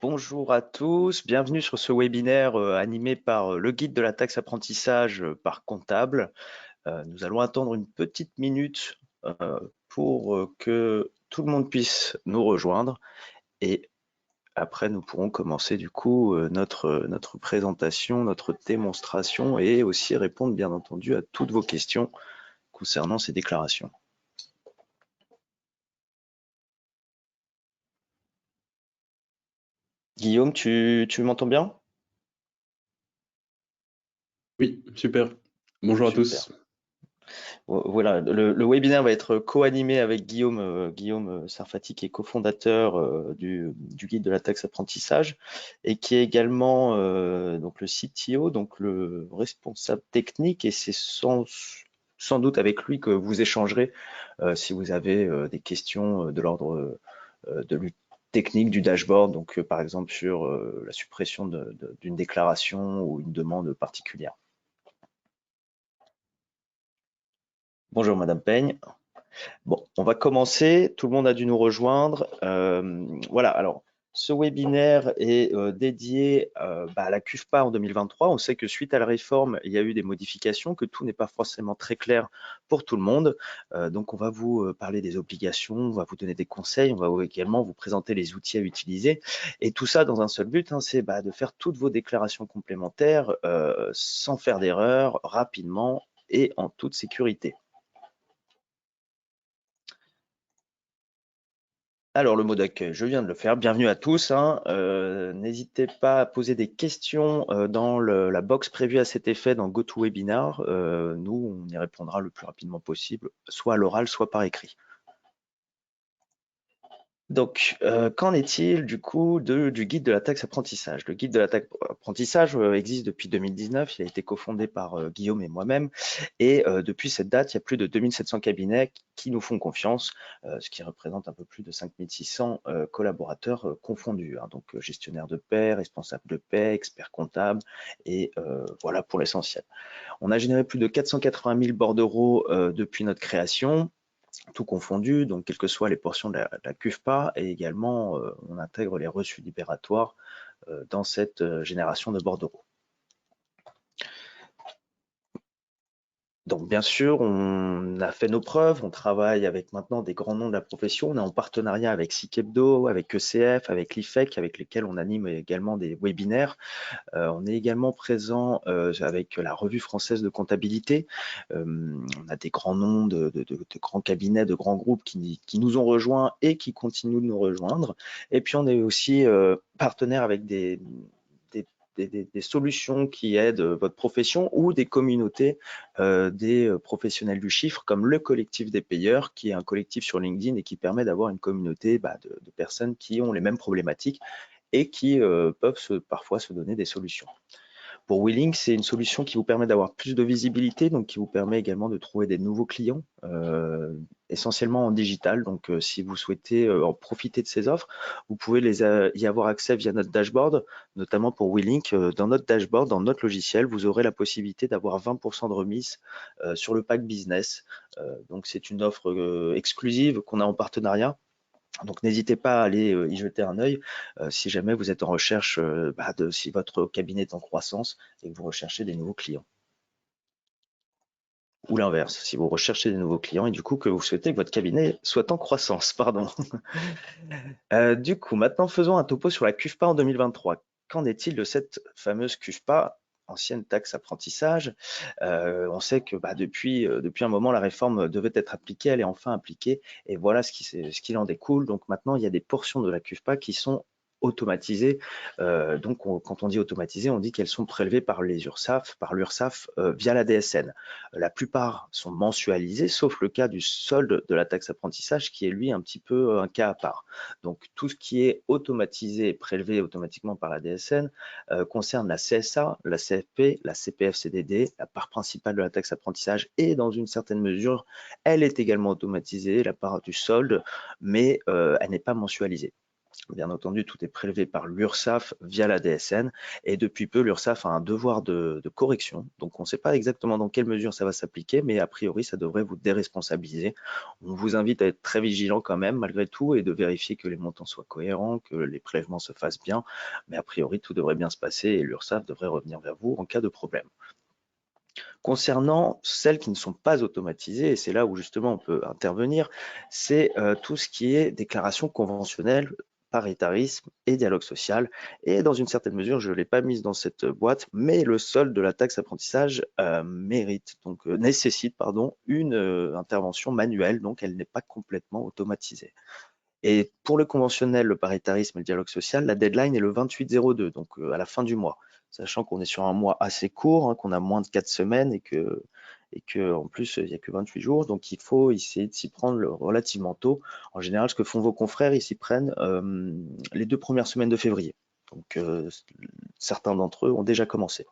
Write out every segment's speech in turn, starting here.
Bonjour à tous, bienvenue sur ce webinaire animé par le guide de la taxe apprentissage par comptable. Nous allons attendre une petite minute pour que tout le monde puisse nous rejoindre et après nous pourrons commencer du coup notre présentation, notre démonstration et aussi répondre bien entendu à toutes vos questions concernant ces déclarations. Guillaume, tu m'entends bien? Oui, super. Bonjour à Super. tous. Voilà, le webinaire va être co-animé avec Guillaume Sarfati, qui est cofondateur du guide de la taxe apprentissage et qui est également donc le CTO, donc le responsable technique, et c'est sans doute avec lui que vous échangerez si vous avez des questions de l'ordre technique du dashboard, donc par exemple sur la suppression d'une déclaration ou une demande particulière. Bonjour Madame Peigne. Bon, on va commencer. Tout le monde a dû nous rejoindre. Voilà, alors, ce webinaire est dédié à la CUFPA en 2023. On sait que suite à la réforme, il y a eu des modifications, que tout n'est pas forcément très clair pour tout le monde. Donc, on va vous parler des obligations, on va vous donner des conseils, on va également vous présenter les outils à utiliser. Et tout ça dans un seul but, c'est de faire toutes vos déclarations complémentaires sans faire d'erreur, rapidement et en toute sécurité. Alors, le mot d'accueil, je viens de le faire. Bienvenue à tous. N'hésitez pas à poser des questions dans la box prévue à cet effet dans GoToWebinar. Nous, on y répondra le plus rapidement possible, soit à l'oral, soit par écrit. Donc, qu'en est-il du coup du guide de la taxe apprentissage? Le guide de la taxe apprentissage existe depuis 2019, il a été cofondé par Guillaume et moi-même, et depuis cette date, il y a plus de 2700 cabinets qui nous font confiance, ce qui représente un peu plus de 5600 collaborateurs confondus, donc gestionnaires de paie, responsables de paie, experts comptables, et voilà pour l'essentiel. On a généré plus de 480 000 bordereaux depuis notre création, tout confondu, donc quelles que soient les portions de la CUFPA, et également on intègre les reçus libératoires dans cette génération de bordereaux. Donc bien sûr, on a fait nos preuves, on travaille avec maintenant des grands noms de la profession, on est en partenariat avec SICEBDO, avec ECF, avec l'IFEC, avec lesquels on anime également des webinaires. On est également présent avec la Revue française de comptabilité. On a des grands noms de grands cabinets, de grands groupes qui nous ont rejoints et qui continuent de nous rejoindre. Et puis on est aussi partenaire avec des solutions qui aident votre profession ou des communautés des professionnels du chiffre, comme le collectif des payeurs, qui est un collectif sur LinkedIn et qui permet d'avoir une communauté de personnes qui ont les mêmes problématiques et qui peuvent parfois se donner des solutions. Pour Willink, c'est une solution qui vous permet d'avoir plus de visibilité, donc qui vous permet également de trouver des nouveaux clients, essentiellement en digital. Donc, si vous souhaitez en profiter de ces offres, vous pouvez y avoir accès via notre dashboard, notamment pour Willink. Dans notre dashboard, dans notre logiciel, vous aurez la possibilité d'avoir 20% de remise sur le pack business. Donc, c'est une offre exclusive qu'on a en partenariat. Donc n'hésitez pas à aller y jeter un œil si jamais vous êtes en recherche si votre cabinet est en croissance et que vous recherchez des nouveaux clients. Ou l'inverse, si vous recherchez des nouveaux clients et du coup que vous souhaitez que votre cabinet soit en croissance, pardon. Du coup, maintenant faisons un topo sur la CUFPA en 2023. Qu'en est-il de cette fameuse CUFPA, ancienne taxe apprentissage? On sait que depuis un moment, la réforme devait être appliquée, elle est enfin appliquée, et voilà ce qu'il en découle. Donc maintenant, il y a des portions de la CUFPA qui sont automatisées. Donc quand on dit automatisées, on dit qu'elles sont prélevées par l'URSSAF via la DSN. La plupart sont mensualisées, sauf le cas du solde de la taxe apprentissage, qui est lui un petit peu un cas à part. Donc tout ce qui est automatisé et prélevé automatiquement par la DSN concerne la CSA, la CFP, la CPF-CDD, la part principale de la taxe apprentissage, et dans une certaine mesure, elle est également automatisée, la part du solde, mais elle n'est pas mensualisée. Bien entendu, tout est prélevé par l'URSSAF via la DSN et depuis peu, l'URSSAF a un devoir de correction. Donc, on ne sait pas exactement dans quelle mesure ça va s'appliquer, mais a priori, ça devrait vous déresponsabiliser. On vous invite à être très vigilant quand même, malgré tout, et de vérifier que les montants soient cohérents, que les prélèvements se fassent bien. Mais a priori, tout devrait bien se passer et l'URSSAF devrait revenir vers vous en cas de problème. Concernant celles qui ne sont pas automatisées, et c'est là où justement on peut intervenir, c'est tout ce qui est déclaration conventionnelle, paritarisme et dialogue social. Et dans une certaine mesure, je ne l'ai pas mise dans cette boîte, mais le solde de la taxe apprentissage nécessite une intervention manuelle, donc elle n'est pas complètement automatisée. Et pour le conventionnel, le paritarisme et le dialogue social, la deadline est le 28/02, donc à la fin du mois. Sachant qu'on est sur un mois assez court, hein, qu'on a moins de 4 semaines et que en plus, il n'y a que 28 jours. Donc, il faut essayer de s'y prendre relativement tôt. En général, ce que font vos confrères, ils s'y prennent les 2 premières semaines de février. Donc, certains d'entre eux ont déjà commencé.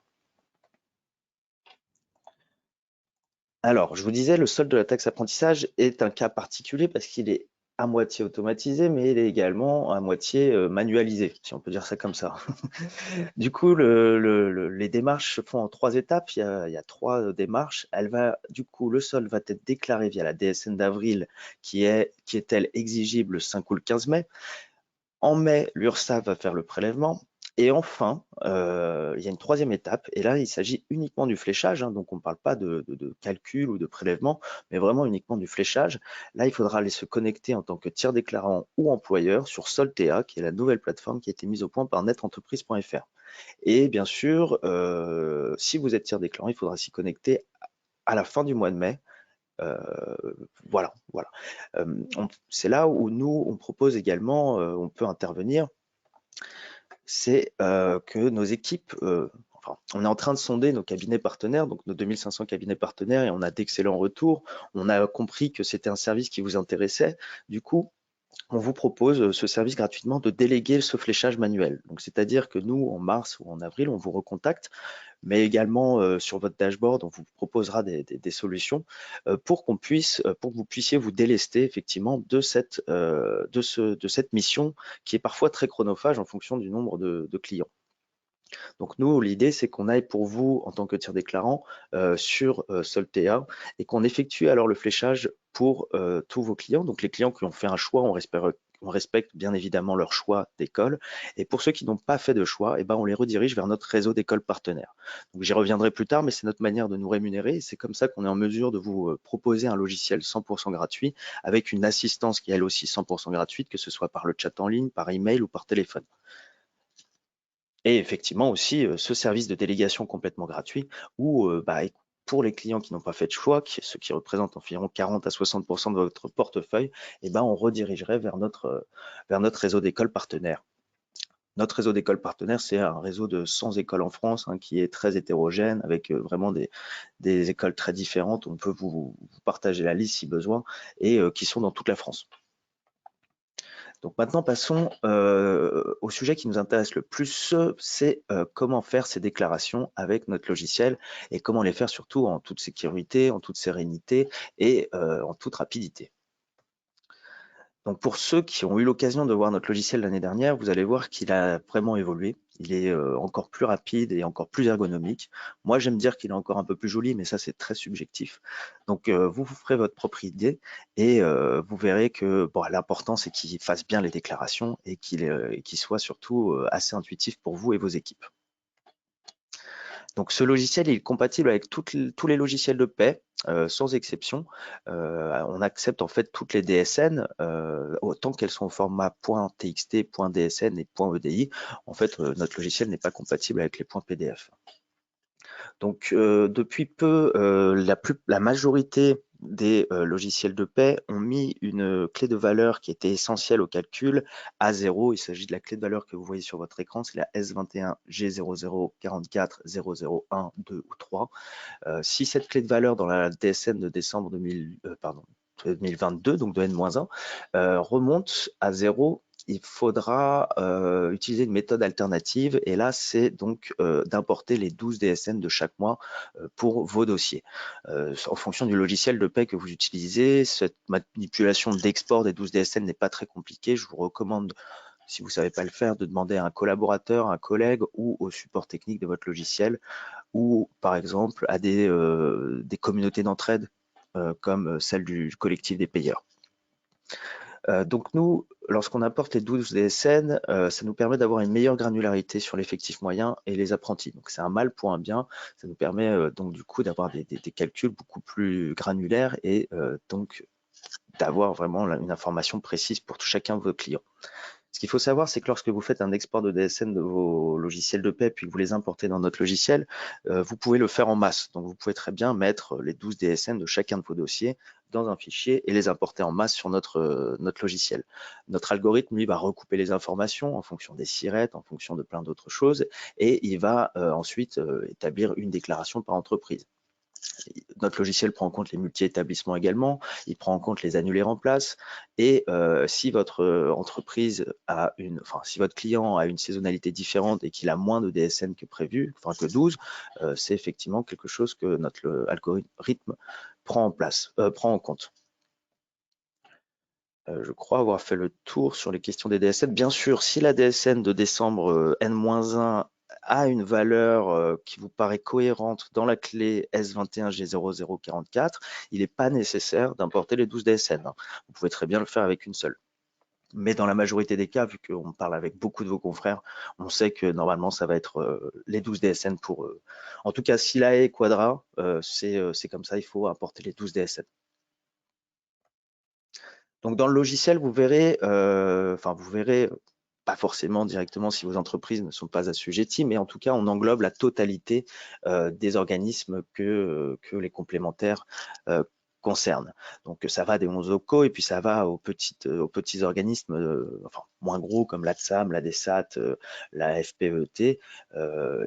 Alors, je vous disais, le solde de la taxe apprentissage est un cas particulier parce qu'il est à moitié automatisé, mais il est également à moitié manualisé, si on peut dire ça comme ça. Du coup, les démarches se font en 3 étapes. Il y a 3 démarches. Du coup, le solde va être déclaré via la DSN d'avril, qui est-elle exigible le 5 ou le 15 mai. En mai, l'URSSAF va faire le prélèvement. Et enfin, il y a une 3e étape, et là, il s'agit uniquement du fléchage, hein, donc on ne parle pas de calcul ou de prélèvement, mais vraiment uniquement du fléchage. Là, il faudra aller se connecter en tant que tiers déclarant ou employeur sur Soltea, qui est la nouvelle plateforme qui a été mise au point par netentreprise.fr. Et bien sûr, si vous êtes tiers déclarant, il faudra s'y connecter à la fin du mois de mai. Euh, voilà, voilà. C'est là où nous, on propose également, on peut intervenir, c'est que nos équipes, enfin, on est en train de sonder nos cabinets partenaires, donc nos 2500 cabinets partenaires, et on a d'excellents retours. On a compris que c'était un service qui vous intéressait. Du coup, on vous propose ce service gratuitement de déléguer ce fléchage manuel. Donc, c'est-à-dire que nous, en mars ou en avril, on vous recontacte, mais également sur votre dashboard, on vous proposera des solutions pour que vous puissiez vous délester effectivement de cette mission qui est parfois très chronophage en fonction du nombre de clients. Donc nous, l'idée, c'est qu'on aille pour vous en tant que tiers déclarant sur Soltea et qu'on effectue alors le fléchage pour tous vos clients. Donc les clients qui ont fait un choix, on respecte bien évidemment leur choix d'école. Et pour ceux qui n'ont pas fait de choix, eh ben, on les redirige vers notre réseau d'écoles partenaires. Donc j'y reviendrai plus tard, mais c'est notre manière de nous rémunérer. Et c'est comme ça qu'on est en mesure de vous proposer un logiciel 100% gratuit avec une assistance qui est elle aussi 100% gratuite, que ce soit par le chat en ligne, par email ou par téléphone. Et effectivement aussi ce service de délégation complètement gratuit où pour les clients qui n'ont pas fait de choix, ceux qui représentent environ 40 à 60% de votre portefeuille, on redirigerait vers notre réseau d'écoles partenaires. Notre réseau d'écoles partenaires, c'est un réseau de 100 écoles en France qui est très hétérogène avec vraiment des écoles très différentes. On peut vous partager la liste si besoin et qui sont dans toute la France. Donc maintenant, passons au sujet qui nous intéresse le plus, c'est comment faire ces déclarations avec notre logiciel et comment les faire surtout en toute sécurité, en toute sérénité et en toute rapidité. Donc pour ceux qui ont eu l'occasion de voir notre logiciel l'année dernière, vous allez voir qu'il a vraiment évolué. Il est encore plus rapide et encore plus ergonomique. Moi, j'aime dire qu'il est encore un peu plus joli, mais ça, c'est très subjectif. Donc, vous ferez votre propre idée et vous verrez que l'important, c'est qu'il fasse bien les déclarations et qu'il soit surtout assez intuitif pour vous et vos équipes. Donc ce logiciel il est compatible avec tous les logiciels de paie, sans exception. On accepte en fait toutes les DSN, autant qu'elles sont au format .txt, .dsn et .edi. En fait, notre logiciel n'est pas compatible avec les .pdf. Donc depuis peu, la majorité des logiciels de paie ont mis une clé de valeur qui était essentielle au calcul à 0. Il s'agit de la clé de valeur que vous voyez sur votre écran, c'est la S21G00440001, 2 ou 3. Si cette clé de valeur dans la DSN de décembre 2022, donc de N-1, remonte à 0, il faudra utiliser une méthode alternative et là c'est donc d'importer les 12 DSN de chaque mois pour vos dossiers. En fonction du logiciel de paie que vous utilisez, cette manipulation d'export des 12 DSN n'est pas très compliquée. Je vous recommande, si vous ne savez pas le faire, de demander à un collaborateur, un collègue ou au support technique de votre logiciel, ou par exemple à des communautés d'entraide comme celle du collectif des payeurs. Donc nous, lorsqu'on apporte les 12 DSN, ça nous permet d'avoir une meilleure granularité sur l'effectif moyen et les apprentis. Donc c'est un mal pour un bien, ça nous permet donc du coup d'avoir des calculs beaucoup plus granulaires et donc d'avoir vraiment une information précise pour chacun de vos clients. Ce qu'il faut savoir, c'est que lorsque vous faites un export de DSN de vos logiciels de paie, puis que vous les importez dans notre logiciel, vous pouvez le faire en masse. Donc, vous pouvez très bien mettre les 12 DSN de chacun de vos dossiers dans un fichier et les importer en masse sur notre logiciel. Notre algorithme, lui, va recouper les informations en fonction des sirettes, en fonction de plein d'autres choses, et il va ensuite établir une déclaration par entreprise. Notre logiciel prend en compte les multi-établissements également, il prend en compte les annulés remplaces, et si votre entreprise a si votre client a une saisonnalité différente et qu'il a moins de DSN que prévu, enfin que 12, c'est effectivement quelque chose que notre algorithme prend en compte. Je crois avoir fait le tour sur les questions des DSN. Bien sûr, si la DSN de décembre N-1 a une valeur qui vous paraît cohérente dans la clé S21G0044, il n'est pas nécessaire d'importer les 12 DSN. Vous pouvez très bien le faire avec une seule. Mais dans la majorité des cas, vu qu'on parle avec beaucoup de vos confrères, on sait que normalement, ça va être les 12 DSN pour eux. En tout cas, si la est quadra, c'est comme ça, il faut importer les 12 DSN. Donc dans le logiciel, vous verrez, pas forcément directement si vos entreprises ne sont pas assujetties, mais en tout cas, on englobe la totalité des organismes que les complémentaires concernent. Donc ça va des 11 OPCO et puis ça va aux petits organismes, enfin moins gros comme l'ATSAM, la DESAT, la FPET,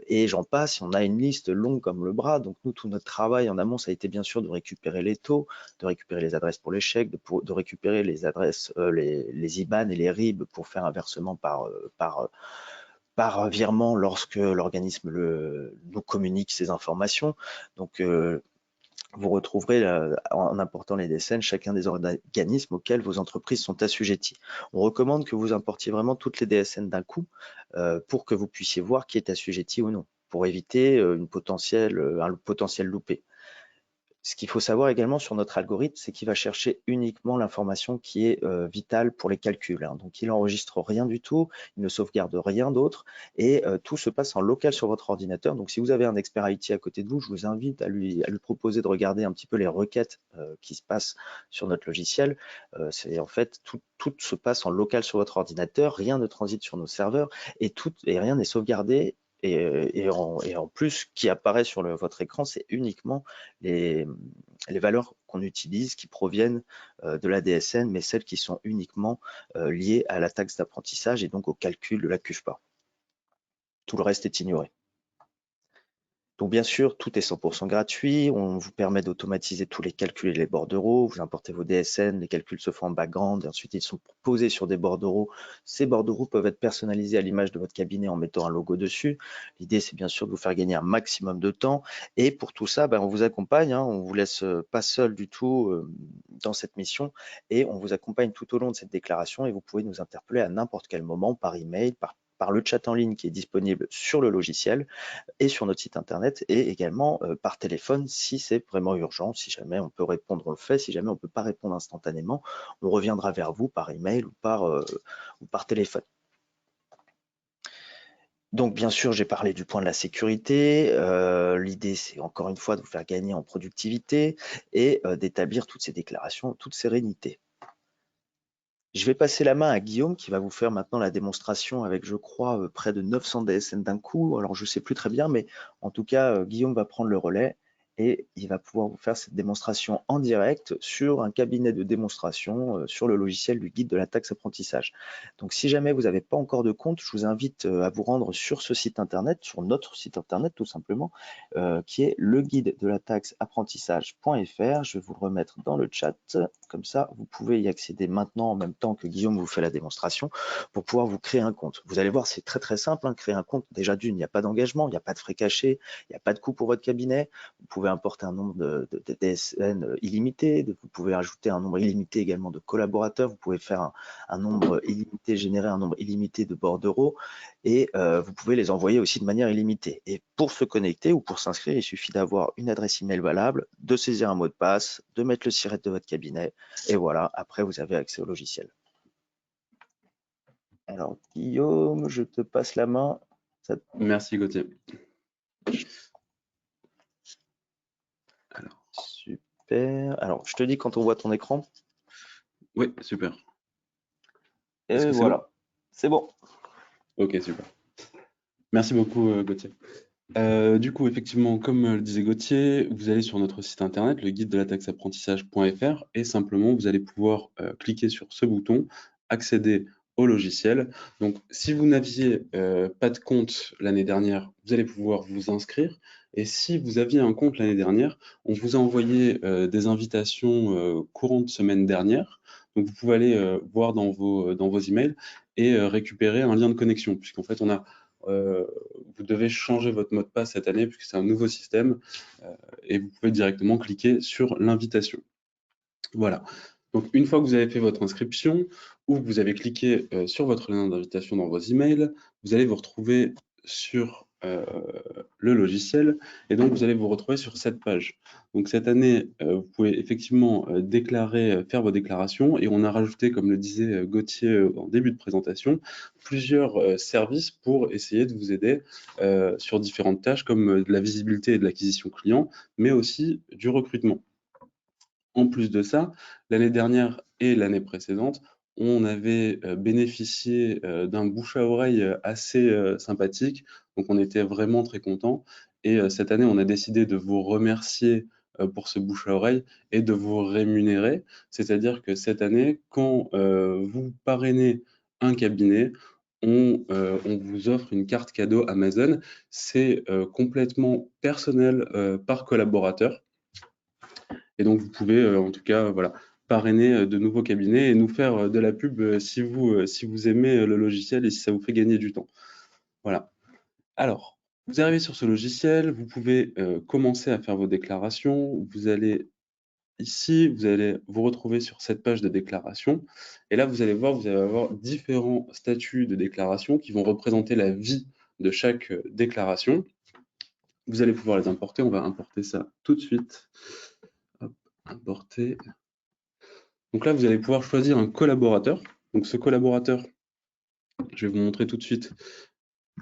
et j'en passe. On a une liste longue comme le bras. Donc nous, tout notre travail en amont, ça a été bien sûr de récupérer les taux, de récupérer les adresses pour les chèques, de récupérer les adresses, les IBAN et les RIB pour faire un versement par virement lorsque l'organisme nous communique ces informations. Donc, vous retrouverez en important les DSN chacun des organismes auxquels vos entreprises sont assujetties. On recommande que vous importiez vraiment toutes les DSN d'un coup pour que vous puissiez voir qui est assujetti ou non, pour éviter un potentiel loupé. Ce qu'il faut savoir également sur notre algorithme, c'est qu'il va chercher uniquement l'information qui est vitale pour les calculs. Donc, il n'enregistre rien du tout, il ne sauvegarde rien d'autre et tout se passe en local sur votre ordinateur. Donc, si vous avez un expert IT à côté de vous, je vous invite à lui proposer de regarder un petit peu les requêtes qui se passent sur notre logiciel. C'est en fait, tout se passe en local sur votre ordinateur, rien ne transite sur nos serveurs et rien n'est sauvegardé. Et en plus, ce qui apparaît sur votre écran, c'est uniquement les valeurs qu'on utilise qui proviennent de la DSN, mais celles qui sont uniquement liées à la taxe d'apprentissage et donc au calcul de la CUFPA. Tout le reste est ignoré. Donc bien sûr, tout est 100% gratuit, on vous permet d'automatiser tous les calculs et les bordereaux, vous importez vos DSN, les calculs se font en background, et ensuite ils sont posés sur des bordereaux. Ces bordereaux peuvent être personnalisés à l'image de votre cabinet en mettant un logo dessus. L'idée, c'est bien sûr de vous faire gagner un maximum de temps, et pour tout ça, on vous accompagne, on vous laisse pas seul du tout dans cette mission, et on vous accompagne tout au long de cette déclaration, et vous pouvez nous interpeller à n'importe quel moment, par email, par le chat en ligne qui est disponible sur le logiciel, et sur notre site internet et également par téléphone si c'est vraiment urgent. Si jamais on peut répondre, on le fait. Si jamais on ne peut pas répondre instantanément, on reviendra vers vous par email ou par téléphone. Donc bien sûr, j'ai parlé du point de la sécurité. L'idée, c'est encore une fois de vous faire gagner en productivité et d'établir toutes ces déclarations en toute sérénité. Je vais passer la main à Guillaume qui va vous faire maintenant la démonstration avec, je crois, près de 900 DSN d'un coup. Alors, je ne sais plus très bien, mais en tout cas, Guillaume va prendre le relais et il va pouvoir vous faire cette démonstration en direct sur un cabinet de démonstration sur le logiciel du guide de la taxe apprentissage. Donc, si jamais vous n'avez pas encore de compte, je vous invite à vous rendre sur ce site internet, sur notre site internet tout simplement, qui est le guide de la taxe apprentissage.fr. Je vais vous le remettre dans le chat, comme ça vous pouvez y accéder maintenant en même temps que Guillaume vous fait la démonstration pour pouvoir vous créer un compte. Vous allez voir, c'est très simple, créer un compte. Déjà d'une, il n'y a pas d'engagement, il n'y a pas de frais cachés, il n'y a pas de coût pour votre cabinet. Vous pouvez pouvez importer un nombre de DSN illimité, vous pouvez ajouter un nombre illimité également de collaborateurs, vous pouvez faire un nombre illimité, générer un nombre illimité de bordereaux, et vous pouvez les envoyer aussi de manière illimitée. Et pour se connecter ou pour s'inscrire, il suffit d'avoir une adresse email valable, de saisir un mot de passe, de mettre le SIRET de votre cabinet, et voilà, après vous avez accès au logiciel. Alors Guillaume, je te passe la main. Merci Gauthier. Alors, Super. Alors, je te dis quand on voit ton écran. oui, super. Est-ce Et que c'est bon? voilà, c'est bon. Ok, super. Merci beaucoup Gauthier. Du coup, effectivement, comme le disait Gauthier, vous allez sur notre site internet, le guide de la taxe apprentissage.fr, et simplement, vous allez pouvoir cliquer sur ce bouton, accéder au logiciel. Donc, si vous n'aviez pas de compte l'année dernière, vous allez pouvoir vous inscrire. Et si vous aviez un compte l'année dernière, on vous a envoyé des invitations courant de semaine dernière. Donc, vous pouvez aller voir dans vos emails et récupérer un lien de connexion, puisqu'en fait, vous devez changer votre mot de passe cette année puisque c'est un nouveau système et vous pouvez directement cliquer sur l'invitation. Voilà. Donc, une fois que vous avez fait votre inscription ou que vous avez cliqué sur votre lien d'invitation dans vos emails, vous allez vous retrouver sur le logiciel et donc vous allez vous retrouver sur cette page. Donc, cette année, vous pouvez effectivement faire vos déclarations et on a rajouté, comme le disait Gauthier en début de présentation, plusieurs services pour essayer de vous aider sur différentes tâches comme de la visibilité et de l'acquisition client, mais aussi du recrutement. En plus de ça, l'année dernière et l'année précédente, on avait bénéficié d'un bouche à oreille assez sympathique, donc on était vraiment très contents. Et cette année, on a décidé de vous remercier pour ce bouche à oreille et de vous rémunérer. C'est-à-dire que cette année, quand vous parrainez un cabinet, on vous offre une carte cadeau Amazon. C'est complètement personnel par collaborateur. Et donc, vous pouvez, en tout cas, voilà, parrainer de nouveaux cabinets et nous faire de la pub si vous aimez le logiciel et si ça vous fait gagner du temps. Voilà. Alors, vous arrivez sur ce logiciel, vous pouvez commencer à faire vos déclarations. Vous allez ici, vous allez vous retrouver sur cette page de déclaration. Et là, vous allez voir, vous allez avoir différents statuts de déclaration qui vont représenter la vie de chaque déclaration. Vous allez pouvoir les importer. On va importer ça tout de suite. Hop, importer. Donc là, vous allez pouvoir choisir un collaborateur. Donc ce collaborateur, je vais vous montrer tout de suite.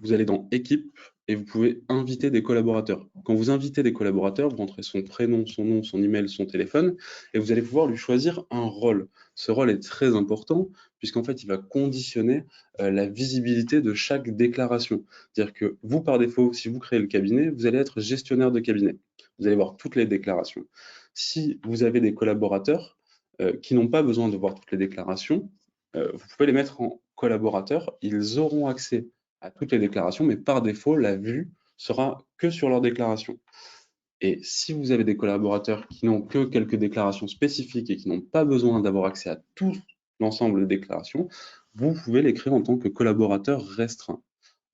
Vous allez dans Équipe et vous pouvez inviter des collaborateurs. Quand vous invitez des collaborateurs, vous rentrez son prénom, son nom, son email, son téléphone et vous allez pouvoir lui choisir un rôle. Ce rôle est très important puisqu'en fait, il va conditionner la visibilité de chaque déclaration. C'est-à-dire que vous, par défaut, si vous créez le cabinet, vous allez être gestionnaire de cabinet. Vous allez voir toutes les déclarations. Si vous avez des collaborateurs qui n'ont pas besoin de voir toutes les déclarations, vous pouvez les mettre en collaborateur. Ils auront accès à toutes les déclarations, mais par défaut, la vue sera que sur leurs déclarations. Et si vous avez des collaborateurs qui n'ont que quelques déclarations spécifiques et qui n'ont pas besoin d'avoir accès à tout l'ensemble des déclarations, vous pouvez les créer en tant que collaborateur restreint.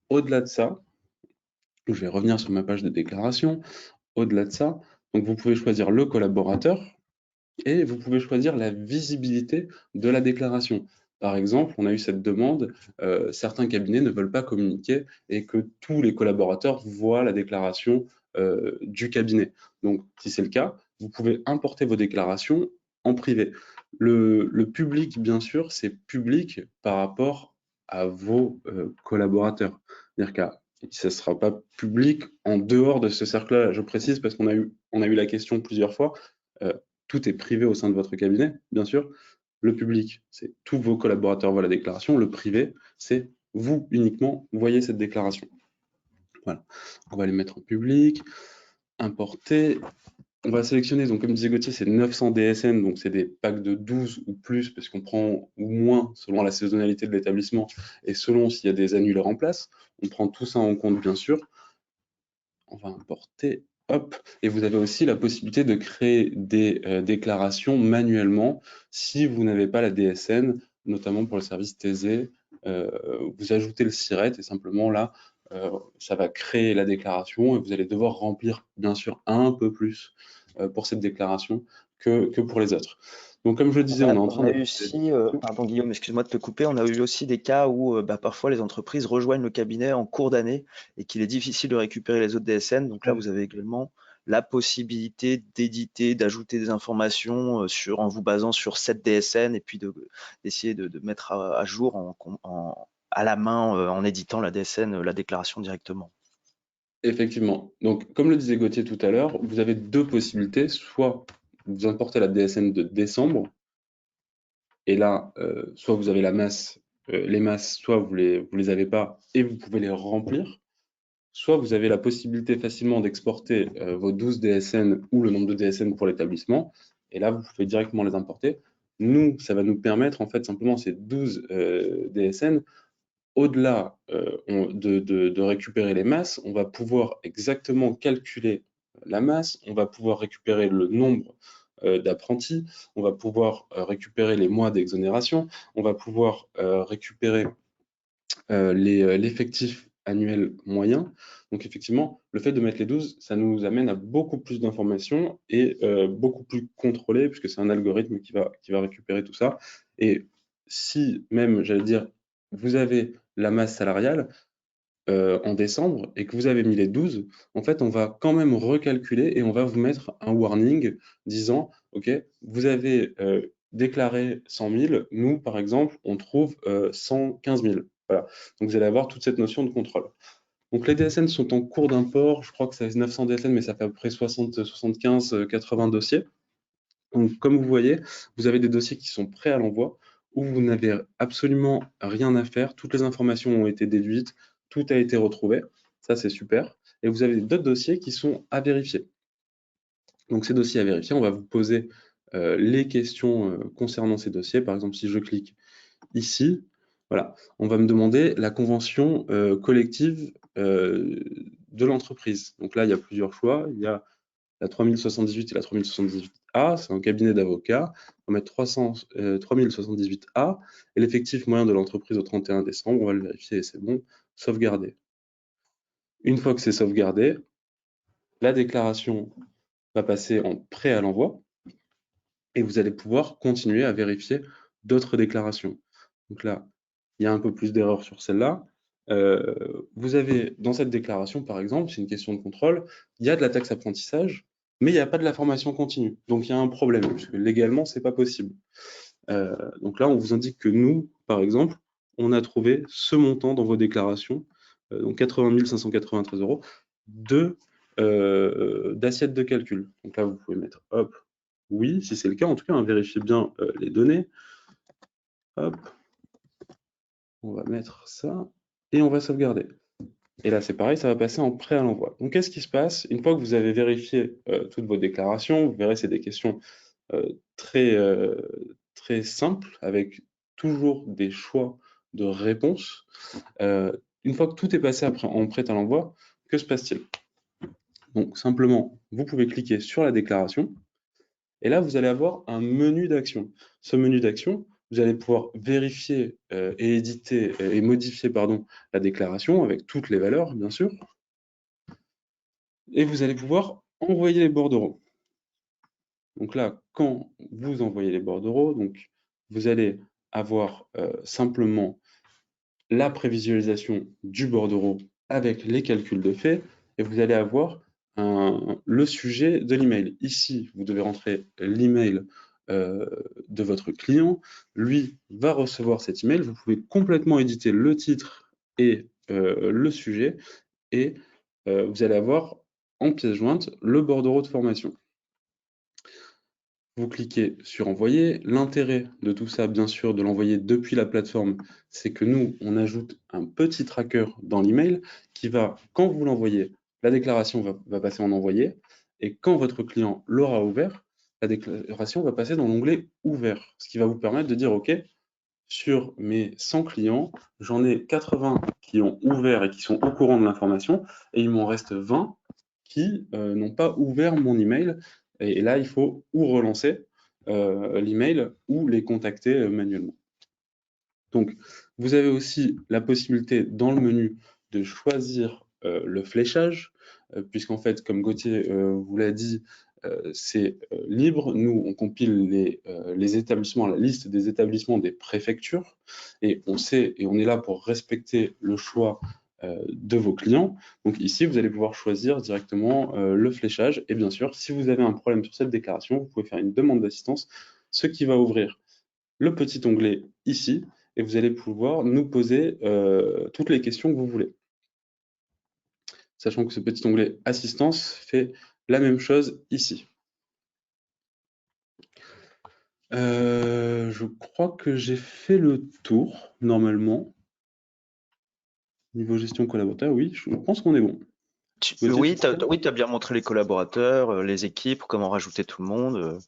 Au-delà de ça, je vais revenir sur ma page de déclaration. Au-delà de ça, donc vous pouvez choisir le collaborateur et vous pouvez choisir la visibilité de la déclaration. Par exemple, on a eu cette demande, certains cabinets ne veulent pas communiquer et que tous les collaborateurs voient la déclaration du cabinet. Donc, si c'est le cas, vous pouvez importer vos déclarations en privé. Le public, bien sûr, c'est public par rapport à vos collaborateurs. C'est-à-dire que ce ne sera pas public en dehors de ce cercle-là. Je précise parce on a eu la question plusieurs fois. Euh, tout est privé au sein de votre cabinet, bien sûr. Le public, c'est tous vos collaborateurs voient la déclaration. Le privé, c'est vous uniquement voyez cette déclaration. Voilà. On va les mettre en public, importer. On va sélectionner, donc comme disait Gauthier, c'est 900 DSN, donc c'est des packs de 12 ou plus, parce qu'on prend ou moins selon la saisonnalité de l'établissement et selon s'il y a des annulaires en place. On prend tout ça en compte, bien sûr. On va importer, hop, et vous avez aussi la possibilité de créer des déclarations manuellement si vous n'avez pas la DSN, notamment pour le service TZ. Vous ajoutez le SIRET et simplement là, ça va créer la déclaration et vous allez devoir remplir, bien sûr, un peu plus pour cette déclaration que pour les autres. Donc, comme je le disais, on est en On train a de... eu aussi, pardon Guillaume, excuse-moi de te couper, on a eu aussi des cas où parfois les entreprises rejoignent le cabinet en cours d'année et qu'il est difficile de récupérer les autres DSN. Donc là, vous avez également la possibilité d'éditer, d'ajouter des informations en vous basant sur cette DSN et puis d'essayer de mettre à jour à la main en éditant la DSN, la déclaration directement. Effectivement. Donc, comme le disait Gauthier tout à l'heure, vous avez deux possibilités. Soit vous importez la DSN de décembre, et là, soit vous avez la masse, les masses, soit vous les avez pas et vous pouvez les remplir. Soit vous avez la possibilité facilement d'exporter vos 12 DSN ou le nombre de DSN pour l'établissement, et là, vous pouvez directement les importer. Nous, ça va nous permettre, en fait, simplement ces 12 DSN, au-delà de récupérer les masses, on va pouvoir exactement calculer la masse, on va pouvoir récupérer le nombre d'apprentis, on va pouvoir récupérer les mois d'exonération, on va pouvoir récupérer l'effectif annuel moyen. Donc effectivement, le fait de mettre les 12, ça nous amène à beaucoup plus d'informations et beaucoup plus contrôlé, puisque c'est un algorithme qui va récupérer tout ça. Et si même, j'allais dire, vous avez la masse salariale en décembre et que vous avez mis les 12, en fait, on va quand même recalculer et on va vous mettre un warning disant, OK, vous avez déclaré 100 000, nous, par exemple, on trouve 115 000. Voilà. Donc, vous allez avoir toute cette notion de contrôle. Donc, les DSN sont en cours d'import. Je crois que c'est 900 DSN, mais ça fait à peu près 60, 75, 80 dossiers. Donc, comme vous voyez, vous avez des dossiers qui sont prêts à l'envoi, où vous n'avez absolument rien à faire. Toutes les informations ont été déduites, tout a été retrouvé. Ça, c'est super. Et vous avez d'autres dossiers qui sont à vérifier. Donc, ces dossiers à vérifier, on va vous poser les questions concernant ces dossiers. Par exemple, si je clique ici, voilà, on va me demander la convention collective de l'entreprise. Donc là, il y a plusieurs choix. Il y a la 3078 et la 3078A, c'est un cabinet d'avocats. On va mettre 3078A et l'effectif moyen de l'entreprise au 31 décembre, on va le vérifier et c'est bon, sauvegarder. Une fois que c'est sauvegardé, la déclaration va passer en prêt à l'envoi et vous allez pouvoir continuer à vérifier d'autres déclarations. Donc là, il y a un peu plus d'erreurs sur celle-là. Vous avez dans cette déclaration, par exemple, c'est une question de contrôle, il y a de la taxe apprentissage, mais il n'y a pas de la formation continue. Donc il y a un problème, puisque légalement, c'est pas possible. Donc là, on vous indique que nous, par exemple, on a trouvé ce montant dans vos déclarations, donc 80 593 euros, d'assiette de calcul. Donc là, vous pouvez mettre hop, oui, si c'est le cas, en tout cas, vérifiez bien les données. Hop, on va mettre ça et on va sauvegarder. Et là, c'est pareil, ça va passer en prêt à l'envoi. Donc, qu'est-ce qui se passe? Une fois que vous avez vérifié toutes vos déclarations, vous verrez, c'est des questions très, très simples, avec toujours des choix de réponses. Une fois que tout est passé après, en prêt à l'envoi, que se passe-t-il? Donc, simplement, vous pouvez cliquer sur la déclaration, et là, vous allez avoir un menu d'action. Ce menu d'action, vous allez pouvoir vérifier et éditer et modifier pardon, la déclaration avec toutes les valeurs, bien sûr. Et vous allez pouvoir envoyer les bordereaux. Donc là, quand vous envoyez les bordereaux, donc vous allez avoir simplement la prévisualisation du bordereau avec les calculs de fait, et vous allez avoir le sujet de l'email. Ici, vous devez rentrer l'email de votre client. Lui va recevoir cet email. Vous pouvez complètement éditer le titre et le sujet, et vous allez avoir en pièce jointe le bordereau de formation. Vous cliquez sur envoyer. L'intérêt de tout ça, bien sûr, de l'envoyer depuis la plateforme, c'est que nous, on ajoute un petit tracker dans l'email qui va, quand vous l'envoyez, la déclaration va passer en envoyé, et quand votre client l'aura ouvert, la déclaration va passer dans l'onglet ouvert, ce qui va vous permettre de dire, OK, sur mes 100 clients, j'en ai 80 qui ont ouvert et qui sont au courant de l'information, et il m'en reste 20 qui n'ont pas ouvert mon email. Et là, il faut ou relancer l'email ou les contacter manuellement. Donc, vous avez aussi la possibilité dans le menu de choisir le fléchage, puisqu'en fait, comme Gauthier vous l'a dit, c'est libre. Nous, on compile les établissements, la liste des établissements des préfectures, et on sait et on est là pour respecter le choix de vos clients. Donc ici, vous allez pouvoir choisir directement le fléchage. Et bien sûr, si vous avez un problème sur cette déclaration, vous pouvez faire une demande d'assistance, ce qui va ouvrir le petit onglet ici, et vous allez pouvoir nous poser toutes les questions que vous voulez. Sachant que ce petit onglet assistance fait la même chose ici. Je crois que j'ai fait le tour, normalement. Niveau gestion collaborateur, oui, je pense qu'on est bon. Gauthier, Oui, tout tu est bon. as bien montré les collaborateurs, les équipes, comment rajouter tout le monde.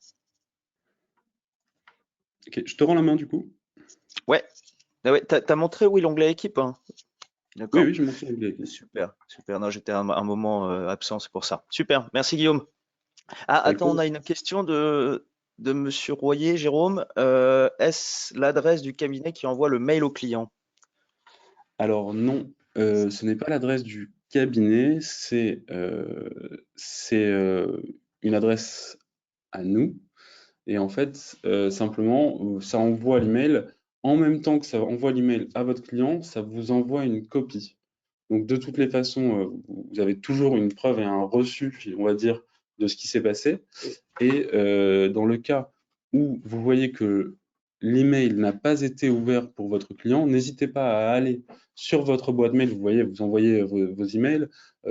Ok, je te rends la main du coup. Ouais, ah ouais, t'as montré, oui, l'onglet équipe, hein. Oui, D'accord. oui, je montre l'onglet. Super, super. Non, j'étais un moment absent, c'est pour ça. Super, merci Guillaume. Ah, Avec attends, on plaisir. a une question de Monsieur Royer, Jérôme. Est-ce l'adresse du cabinet qui envoie le mail au client? Alors non, ce n'est pas l'adresse du cabinet, c'est une adresse à nous. Et en fait, simplement, ça envoie l'email. En même temps que ça envoie l'email à votre client, ça vous envoie une copie. Donc de toutes les façons, vous avez toujours une preuve et un reçu, on va dire, de ce qui s'est passé. Et dans le cas où vous voyez que l'email n'a pas été ouvert pour votre client, n'hésitez pas à aller sur votre boîte mail. Vous voyez, vous envoyez vos emails.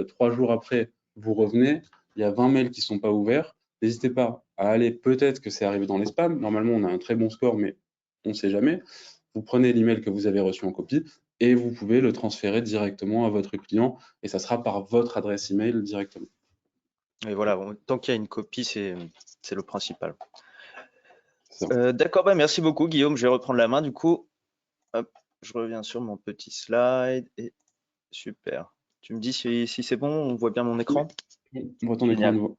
3 jours après, vous revenez. Il y a 20 mails qui ne sont pas ouverts. N'hésitez pas à aller, peut-être que c'est arrivé dans les spams. Normalement, on a un très bon score, mais on ne sait jamais. Vous prenez l'email que vous avez reçu en copie et vous pouvez le transférer directement à votre client et ça sera par votre adresse email directement. Et voilà, tant qu'il y a une copie, c'est le principal. C'est ça. D'accord, bah merci beaucoup Guillaume. Je vais reprendre la main du coup. Hop, je reviens sur mon petit slide et super. Tu me dis si c'est bon, on voit bien mon Oui, écran? on voit ton écran à Génial. nouveau.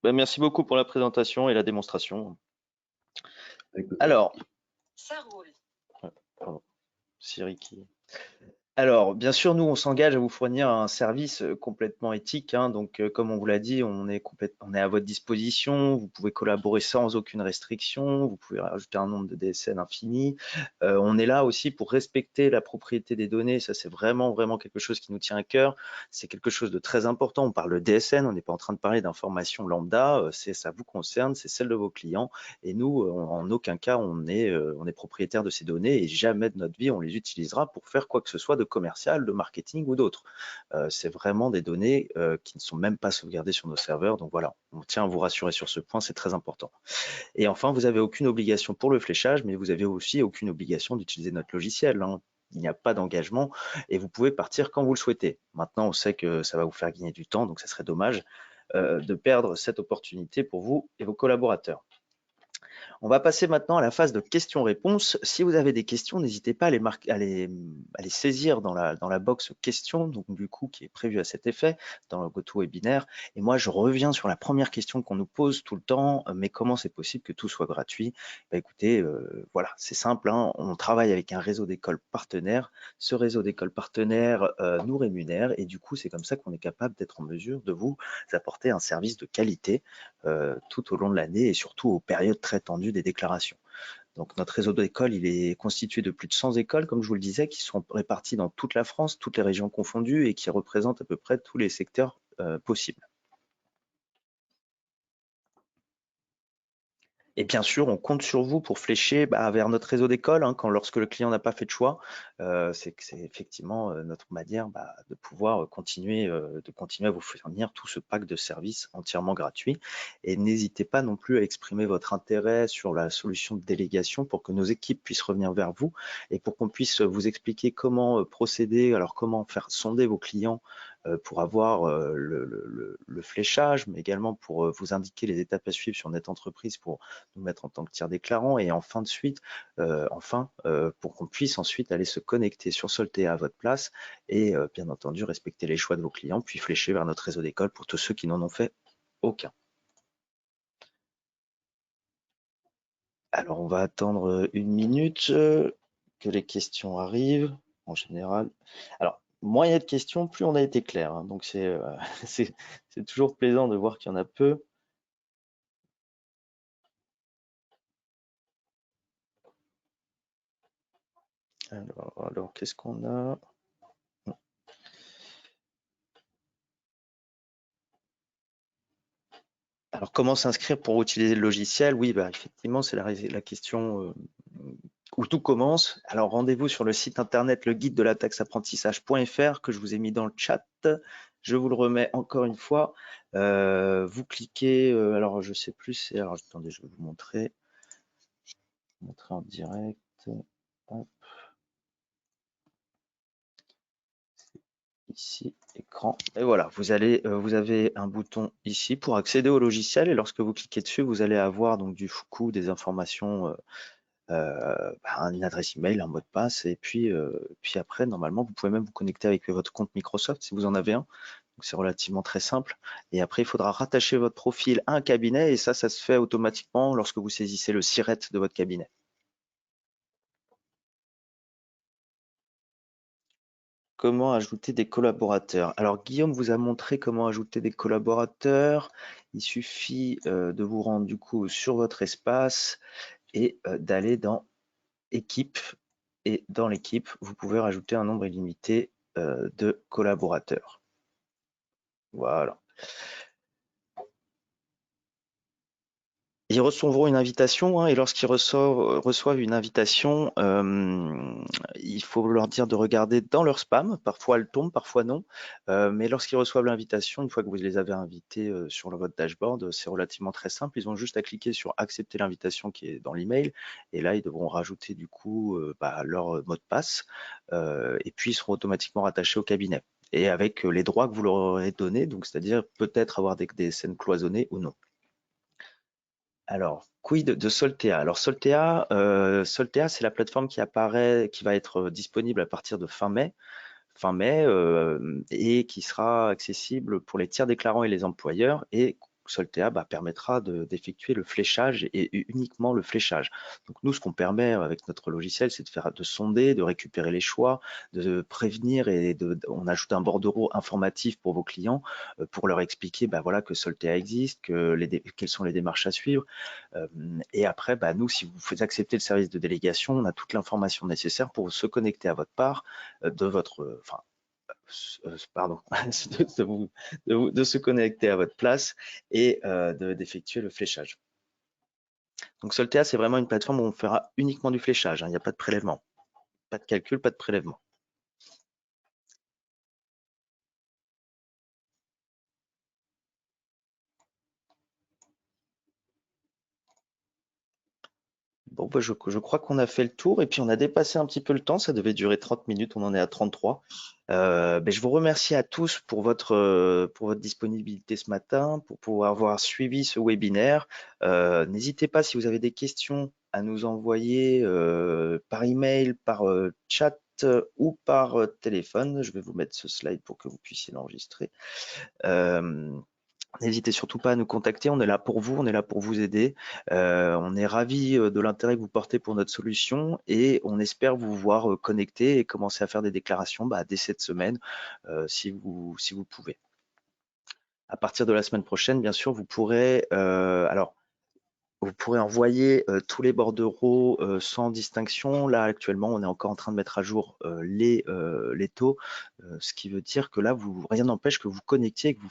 Bah, merci beaucoup pour la présentation et la démonstration. Avec plaisir. Alors, pardon, Siri qui. Alors, bien sûr, nous, on s'engage à vous fournir un service complètement éthique, hein. Donc, comme on vous l'a dit, on est à votre disposition. Vous pouvez collaborer sans aucune restriction. Vous pouvez rajouter un nombre de DSN infini. On est là aussi pour respecter la propriété des données. Ça, c'est vraiment, vraiment quelque chose qui nous tient à cœur. C'est quelque chose de très important. On parle de DSN. On n'est pas en train de parler d'informations lambda. Ça vous concerne. C'est celle de vos clients. Et nous, en aucun cas, on est propriétaire de ces données et jamais de notre vie, on les utilisera pour faire quoi que ce soit de commercial, de marketing ou d'autre. C'est vraiment des données qui ne sont même pas sauvegardées sur nos serveurs. Donc voilà, on tient à vous rassurer sur ce point, c'est très important. Et enfin, vous n'avez aucune obligation pour le fléchage, mais vous avez aussi aucune obligation d'utiliser notre logiciel, hein. Il n'y a pas d'engagement et vous pouvez partir quand vous le souhaitez. Maintenant, on sait que ça va vous faire gagner du temps, donc ça serait dommage de perdre cette opportunité pour vous et vos collaborateurs. On va passer maintenant à la phase de questions-réponses. Si vous avez des questions, n'hésitez pas à les saisir dans la box questions, donc du coup qui est prévue à cet effet dans le GoToWebinar. Et moi, je reviens sur la première question qu'on nous pose tout le temps, mais comment c'est possible que tout soit gratuit? Bah, écoutez, voilà, c'est simple, hein, on travaille avec un réseau d'écoles partenaires. Ce réseau d'écoles partenaires nous rémunère et du coup, c'est comme ça qu'on est capable d'être en mesure de vous apporter un service de qualité tout au long de l'année et surtout aux périodes très tendues des déclarations. Donc notre réseau d'écoles, il est constitué de plus de 100 écoles, comme je vous le disais, qui sont réparties dans toute la France, toutes les régions confondues et qui représentent à peu près tous les secteurs possibles. Et bien sûr, on compte sur vous pour flécher vers notre réseau d'école, hein, lorsque le client n'a pas fait de choix. C'est effectivement notre manière de pouvoir continuer à vous fournir tout ce pack de services entièrement gratuit. Et n'hésitez pas non plus à exprimer votre intérêt sur la solution de délégation pour que nos équipes puissent revenir vers vous et pour qu'on puisse vous expliquer comment procéder, alors comment faire sonder vos clients pour avoir le fléchage, mais également pour vous indiquer les étapes à suivre sur notre entreprise pour nous mettre en tant que tiers déclarant et pour qu'on puisse ensuite aller se connecter sur Soltea à votre place et bien entendu respecter les choix de vos clients puis flécher vers notre réseau d'école pour tous ceux qui n'en ont fait aucun. Alors on va attendre 1 minute que les questions arrivent en général. Alors moins il y a de questions, plus on a été clair, hein. Donc c'est c'est toujours plaisant de voir qu'il y en a peu. Alors qu'est-ce qu'on a? Alors, comment s'inscrire pour utiliser le logiciel? Oui, bah, effectivement, c'est la question où tout commence. Alors, rendez-vous sur le site internet le guide de la taxe apprentissage.fr que je vous ai mis dans le chat. Je vous le remets encore une fois. Vous cliquez, alors je sais plus, alors attendez, je vais vous montrer en direct. Hop, ici, écran. Et voilà, vous avez un bouton ici pour accéder au logiciel et lorsque vous cliquez dessus, vous allez avoir donc du coup des informations une adresse email, un mot de passe, et puis après, normalement, vous pouvez même vous connecter avec votre compte Microsoft si vous en avez un. Donc c'est relativement très simple. Et après, il faudra rattacher votre profil à un cabinet, et ça se fait automatiquement lorsque vous saisissez le SIRET de votre cabinet. Comment ajouter des collaborateurs? Alors, Guillaume vous a montré comment ajouter des collaborateurs. Il suffit de vous rendre du coup sur votre espace et d'aller dans équipe. Et dans l'équipe, vous pouvez rajouter un nombre illimité de collaborateurs. Voilà. Ils recevront une invitation, hein, et lorsqu'ils reçoivent une invitation, il faut leur dire de regarder dans leur spam. Parfois elle tombe, parfois non. Mais lorsqu'ils reçoivent l'invitation, une fois que vous les avez invités sur votre dashboard, c'est relativement très simple. Ils ont juste à cliquer sur accepter l'invitation qui est dans l'email. Et là, ils devront rajouter du coup leur mot de passe. Et puis ils seront automatiquement rattachés au cabinet. Et avec les droits que vous leur aurez donnés, donc c'est-à-dire peut-être avoir des scènes cloisonnées ou non. Alors, quid de Soltea? Alors Soltea, c'est la plateforme qui apparaît, qui va être disponible à partir de fin mai, et qui sera accessible pour les tiers déclarants et les employeurs. Et Soltea permettra d'effectuer le fléchage et uniquement le fléchage. Donc nous, ce qu'on permet avec notre logiciel, c'est de sonder, de récupérer les choix, de prévenir et on ajoute un bordereau informatif pour vos clients pour leur expliquer voilà, que Soltea existe, quelles sont les démarches à suivre. Et après, nous, si vous faites accepter le service de délégation, on a toute l'information nécessaire pour se connecter à votre part de votre, enfin, pardon, de se connecter à votre place et d'effectuer le fléchage. Donc Soltea, c'est vraiment une plateforme où on fera uniquement du fléchage, hein. Il n'y a pas de prélèvement, pas de calcul, pas de prélèvement. Bon, je crois qu'on a fait le tour et puis on a dépassé un petit peu le temps. Ça devait durer 30 minutes, on en est à 33. Je vous remercie à tous pour votre disponibilité ce matin, pour pouvoir avoir suivi ce webinaire. N'hésitez pas si vous avez des questions à nous envoyer par email, par chat ou par téléphone. Je vais vous mettre ce slide pour que vous puissiez l'enregistrer. Euh, N'hésitez surtout pas à nous contacter, on est là pour vous, on est là pour vous aider. On est ravis de l'intérêt que vous portez pour notre solution et on espère vous voir connecter et commencer à faire des déclarations dès cette semaine si vous pouvez. À partir de la semaine prochaine, bien sûr, vous pourrez vous pourrez envoyer tous les bordereaux sans distinction. Là, actuellement, on est encore en train de mettre à jour les taux, ce qui veut dire que là, rien n'empêche que vous connectiez et que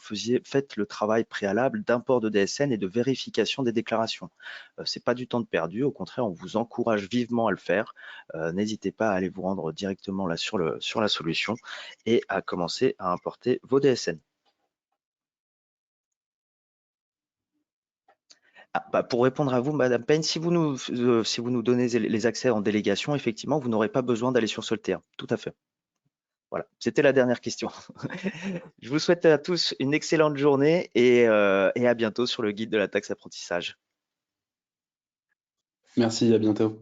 faites le travail préalable d'import de DSN et de vérification des déclarations. C'est pas du temps de perdu, au contraire, on vous encourage vivement à le faire. N'hésitez pas à aller vous rendre directement là sur la solution et à commencer à importer vos DSN. Pour répondre à vous, Madame Payne, si vous nous donnez les accès en délégation, effectivement, vous n'aurez pas besoin d'aller sur Solterre. Tout à fait. Voilà, c'était la dernière question. Je vous souhaite à tous une excellente journée et à bientôt sur le guide de la taxe apprentissage. Merci, à bientôt.